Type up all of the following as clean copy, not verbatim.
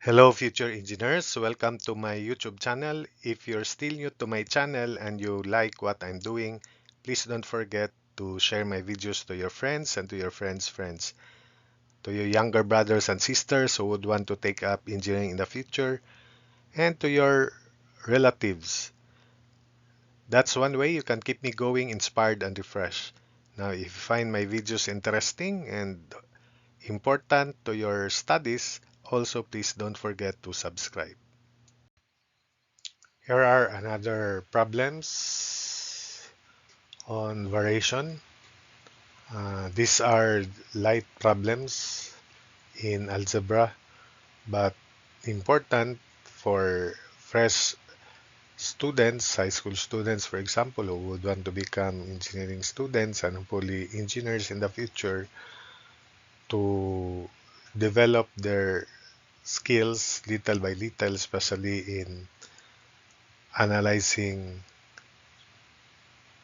Hello, future engineers. Welcome to my YouTube channel. If you're still new to my channel and you like what I'm doing, please don't forget to share my videos to your friends and to your friends' friends, to your younger brothers and sisters who would want to take up engineering in the future, and to your relatives. That's one way you can keep me going, inspired, and refreshed. Now, if you find my videos interesting and important to your studies, also please don't forget to subscribe. Here are another problems on variation. These are light problems in algebra, but important for fresh students, high school students, for example, who would want to become engineering students and hopefully engineers in the future to develop their skills little by little, especially in analyzing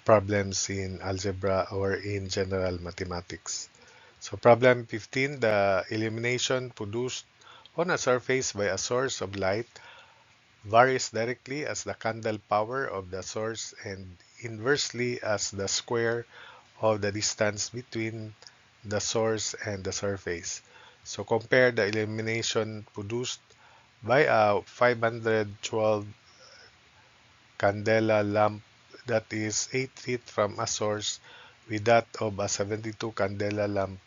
problems in algebra or in general mathematics. So problem 15, the illumination produced on a surface by a source of light varies directly as the candle power of the source and inversely as the square of the distance between the source and the surface. So compare the illumination produced by a 512 candela lamp that is 8 feet from a source with that of a 72 candela lamp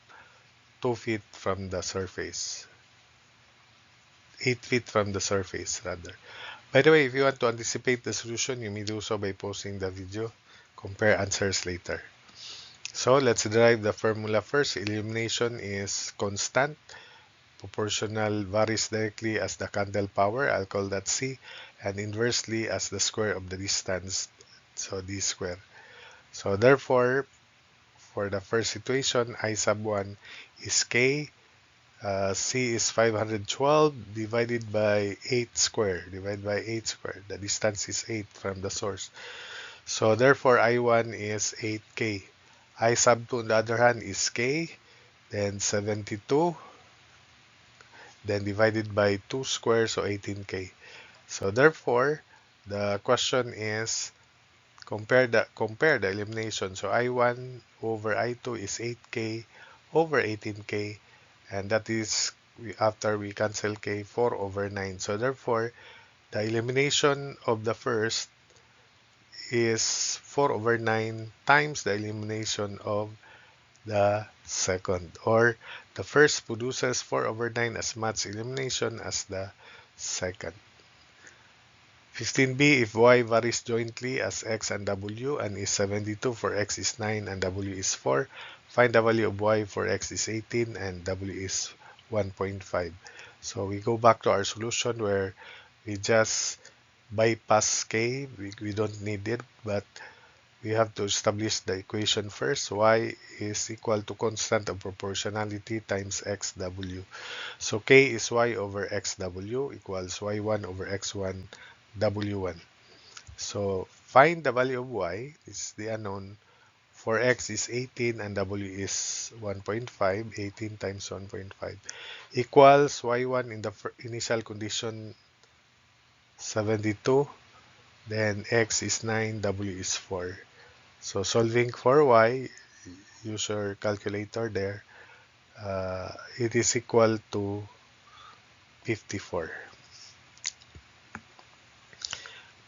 2 feet from the surface. 8 feet from the surface, rather. By the way, if you want to anticipate the solution, you may do so by pausing the video. Compare answers later. So let's derive the formula first. Illumination is constant. Proportional varies directly as the candle power. I'll call that C. And inversely as the square of the distance. So D square. So therefore, for the first situation, I sub 1 is K. C is 512 divided by 8 square. Divided by 8 square. The distance is 8 from the source. So therefore, I1 is 8K. I sub 2 on the other hand is K. Then 72. Then divided by 2 square. So 18K. So therefore, the question is compare the elimination. So I1 over I2 is 8K over 18K, and that is after we cancel K 4 over 9. So therefore, the elimination of the first is 4 over 9 times the elimination of the second, or the first produces 4 over 9 as much elimination as the second. 15b, if y varies jointly as x and w and is 72 for x is 9 and w is 4, find the value of y for x is 18 and w is 1.5. So we go back to our solution where we just bypass k, we don't need it, but we have to establish the equation first. Y is equal to constant of proportionality times xw. So k is y over xw equals y1 over x1 w1. So find the value of y, this is the unknown, for x is 18 and w is 1.5, 18 times 1.5 equals y1 in the initial condition 72, then x is 9, w is 4. So solving for y, use your calculator there, it is equal to 54.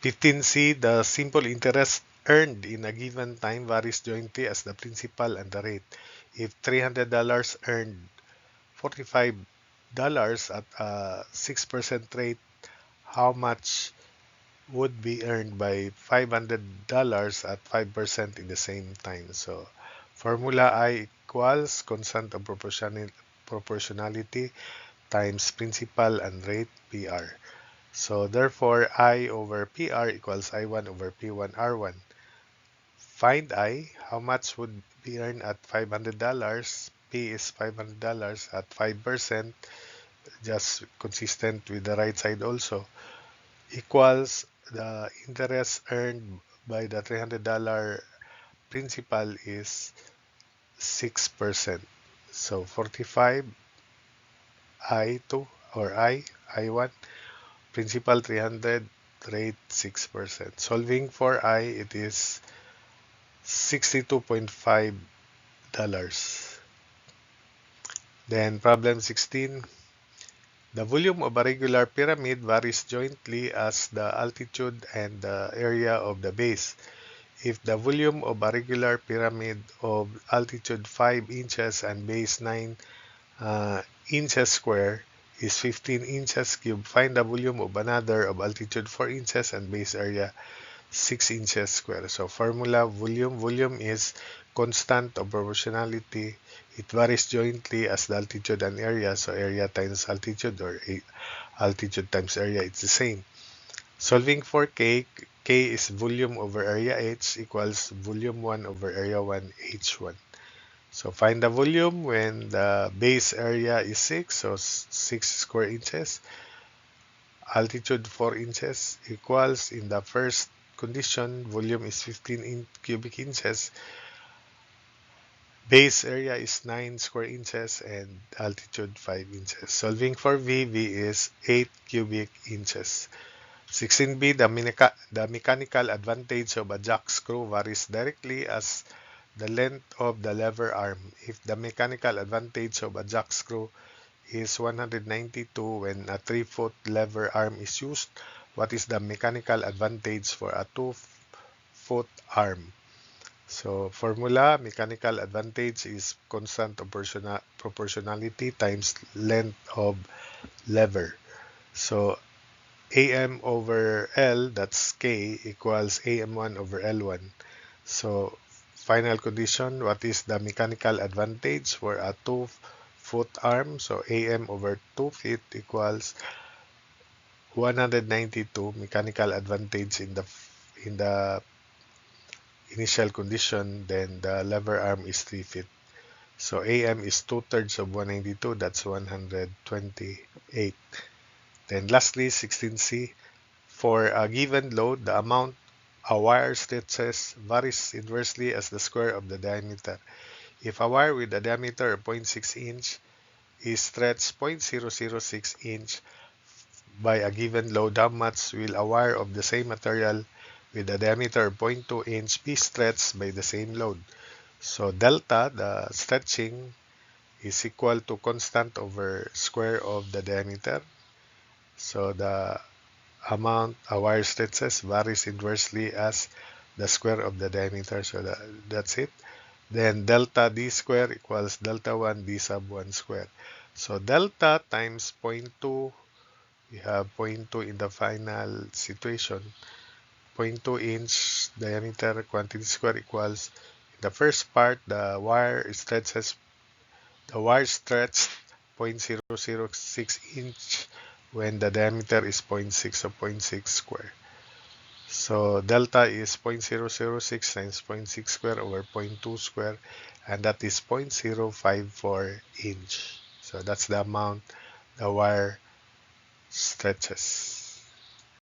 15C, the simple interest earned in a given time varies jointly as the principal and the rate. If $300 earned $45 at a 6% rate, how much would be earned by $500 at 5% in the same time? So formula I equals constant of proportionality times principal and rate PR. So therefore, I over PR equals I1 over P1 R1. Find I, how much would be earned at $500? P is $500 at 5%, just consistent with the right side also, equals the interest earned by the $300 principal is 6%. So 45 I2 or I1. Principal 300, rate 6%. Solving for I, it is $62.5. Then problem 16. The volume of a regular pyramid varies jointly as the altitude and the area of the base. If the volume of a regular pyramid of altitude 5 inches and base 9 inches square is 15 inches cube, find the volume of another of altitude 4 inches and base area 6 inches square. So formula volume is constant of proportionality. It varies jointly as the altitude and area. So area times altitude or altitude times area, it's the same. Solving for K, K is volume over area H equals volume 1 over area 1 H1. So find the volume when the base area is 6, so 6 square inches. Altitude 4 inches equals, in the first condition, volume is 15 cubic inches. Base area is 9 square inches and altitude 5 inches. Solving for V, V is 8 cubic inches. 16b, the mechanical advantage of a jack screw varies directly as the length of the lever arm. If the mechanical advantage of a jack screw is 192 when a 3-foot lever arm is used, what is the mechanical advantage for a 2-foot arm? So formula, mechanical advantage is constant proportionality times length of lever. So AM over L, that's K, equals AM1 over L1. So final condition, what is the mechanical advantage for a 2-foot arm? So AM over 2 feet equals 192 mechanical advantage in the initial condition. Then the lever arm is 3 feet. So AM is 2/3 of 192, that's 128. Then lastly, 16C, for a given load, the amount a wire stretches varies inversely as the square of the diameter. If a wire with a diameter of 0.6 inch is stretched 0.006 inch by a given load, how much will a wire of the same material with a diameter of 0.2 inch be stretched by the same load? So delta, the stretching, is equal to constant over square of the diameter. So the amount a wire stretches varies inversely as the square of the diameter. So that's it. Then delta d square equals delta 1 d sub 1 square. So delta times zero point 0.2, we have zero point 0.2 in the final situation. 0.2 inch diameter quantity square equals, in the first part, the wire stretched 0.006 inch when the diameter is zero point 0.6 or zero point 0.6 square. So delta is 0.006 times 0.6 square over 0.2 square, and that is 0.054 inch. So that's the amount the wire stretches.